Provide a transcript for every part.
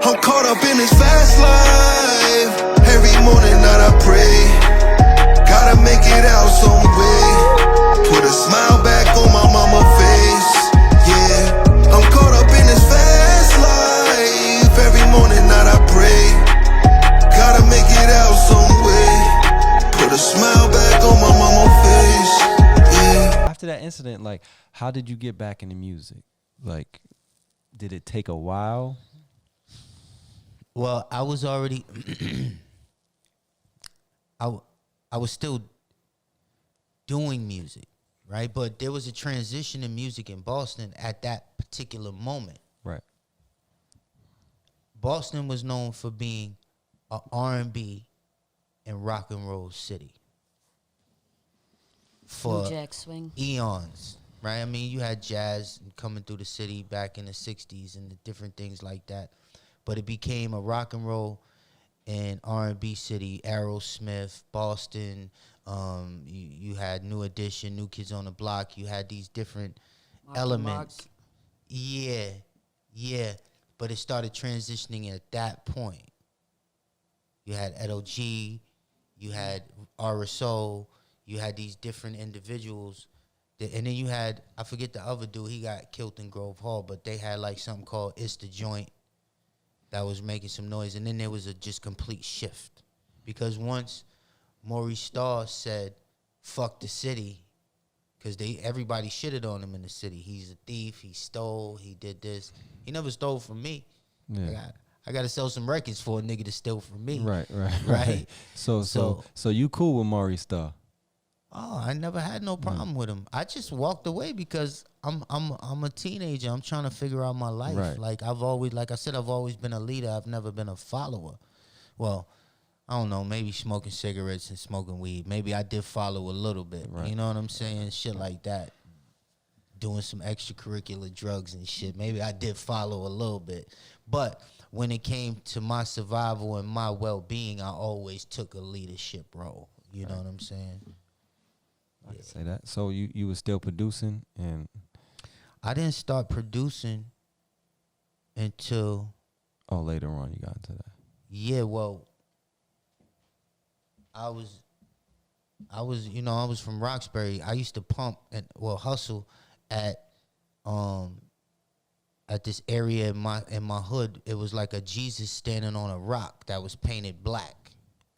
I'm caught up in this fast life. Every morning night I pray. Gotta make it out some way. Put a smile back on my mama's face. Yeah, I'm caught up in this fast life. Every morning night I pray. Gotta make it out some way. Put a smile back on my mama's face. Yeah. After that incident, like, how did you get back into music? Like, did it take a while? Well, I was already, I was still doing music, right? But there was a transition in music in Boston at that particular moment. Right. Boston was known for being a R&B and rock and roll city for Jack swing. eons, right? I mean, you had jazz coming through the city back in the 60s and the different things like that. But it became a rock and roll and R&B city. Aerosmith, Boston. You had New Edition, New Kids on the Block. You had these different elements. Yeah. But it started transitioning at that point. You had Edo G. You had RSO. You had these different individuals. And then you had, I forget the other dude. He got killed in Grove Hall. But they had like something called It's the Joint that was making some noise. And then there was a just complete shift. Because once Maurice Starr said, fuck the city, because everybody shitted on him in the city. He's a thief. He stole. He did this. He never stole from me. Yeah. I got to sell some records for a nigga to steal from me. Right. So you cool with Maurice Starr? Oh, I never had no problem with him. I just walked away because I'm a teenager. I'm trying to figure out my life. Right. Like I've always been a leader. I've never been a follower. Well, I don't know, maybe smoking cigarettes and smoking weed. Maybe I did follow a little bit. Right. You know what I'm saying? Shit like that. Doing some extracurricular drugs and shit. Maybe I did follow a little bit. But when it came to my survival and my well-being, I always took a leadership role. You know what I'm saying? I can say that. So you were still producing, and I didn't start producing until later on you got into that. Yeah, well, I was from Roxbury. I used to pump and hustle at this area in my hood. It was like a Jesus standing on a rock that was painted black.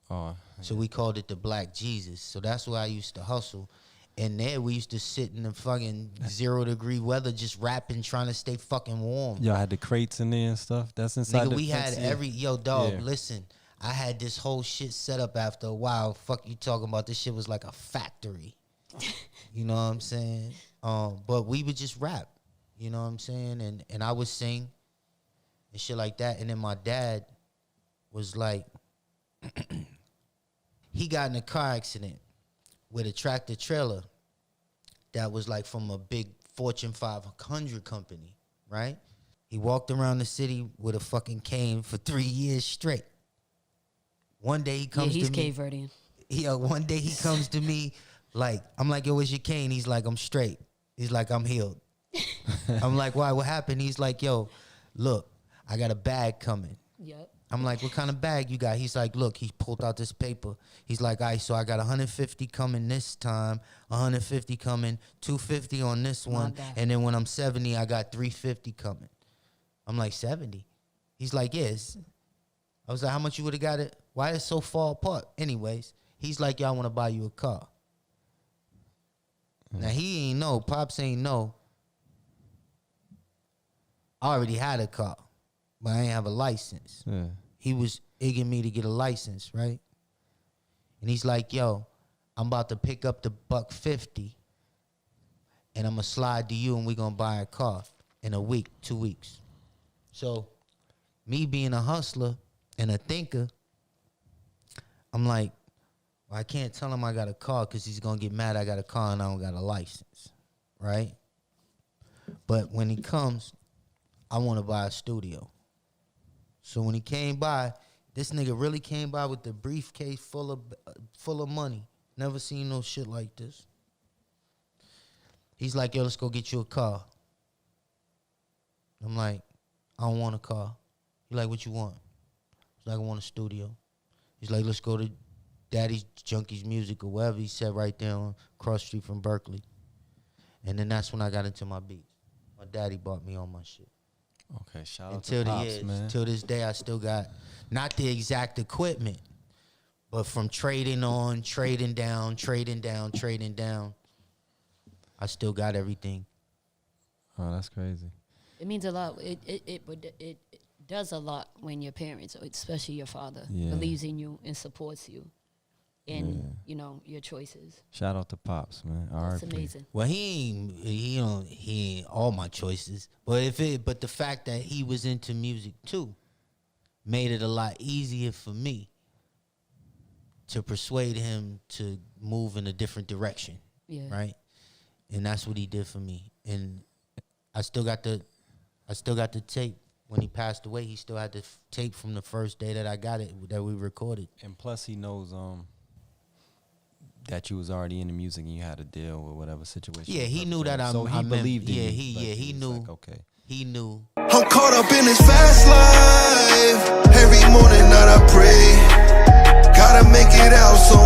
Oh, so we called it the Black Jesus. So that's where I used to hustle. And there we used to sit in the fucking 0-degree weather just rapping, trying to stay fucking warm. Y'all had the crates in there and stuff? That's inside Nigga, we had yeah. Listen, I had this whole shit set up after a while. Fuck you talking about? This shit was like a factory. You know what I'm saying? But we would just rap. You know what I'm saying? And I would sing and shit like that. And then my dad was like, he got in a car accident with a tractor trailer that was like from a big Fortune 500 company, right? He walked around the city with a fucking cane for 3 years straight. One day he comes to me. He's Cape Verdean. Yeah, one day he comes to me like, I'm like, yo, where's your cane? He's like, I'm straight. He's like, I'm healed. I'm like, why? What happened? He's like, yo, look, I got a bag coming. Yep. I'm like, what kind of bag you got? He's like, look, he pulled out this paper. He's like, all right, so I got 150 coming this time, 150 coming, 250 on this one, and then when I'm 70, I got 350 coming. I'm like, 70? He's like, yes. I was like, how much you would have got it? Why is it so far apart? Anyways, he's like, yo, I want to buy you a car. Now, he ain't know. Pops ain't know. I already had a car, but I ain't have a license. Yeah. He was egging me to get a license, right? And he's like, yo, I'm about to pick up the $150, and I'm going to slide to you, and we're going to buy a car in a week, 2 weeks. So me being a hustler and a thinker, I'm like, well, I can't tell him I got a car because he's going to get mad I got a car and I don't got a license, right? But when he comes, I want to buy a studio. So when he came by, this nigga really came by with the briefcase full of money. Never seen no shit like this. He's like, yo, let's go get you a car. I'm like, I don't want a car. He like, what you want? He's like, I want a studio. He's like, let's go to Daddy's Junkies Music or wherever he said right there on cross street from Berkeley. And then that's when I got into my beats. My daddy bought me all my shit. Okay, shout out Until to Pops, man. Till this day, I still got not the exact equipment, but from trading on, trading down, I still got everything. Oh, that's crazy. It means a lot. It does a lot when your parents, especially your father, Yeah. believes in you and supports you in your choices. Shout out to Pops, man. That's R.I.P. amazing. Well, he ain't all my choices, but the fact that he was into music too made it a lot easier for me to persuade him to move in a different direction. Yeah. Right? And that's what he did for me. And I still got the tape. When he passed away, he still had the tape from the first day that I got it, that we recorded. And plus, he knows that you was already in the music and you had to deal with whatever situation. Yeah, he knew that so he believed in you. he was knew. like, okay. He knew. I'm caught up in this fast life. Every morning night I pray. Gotta make it out some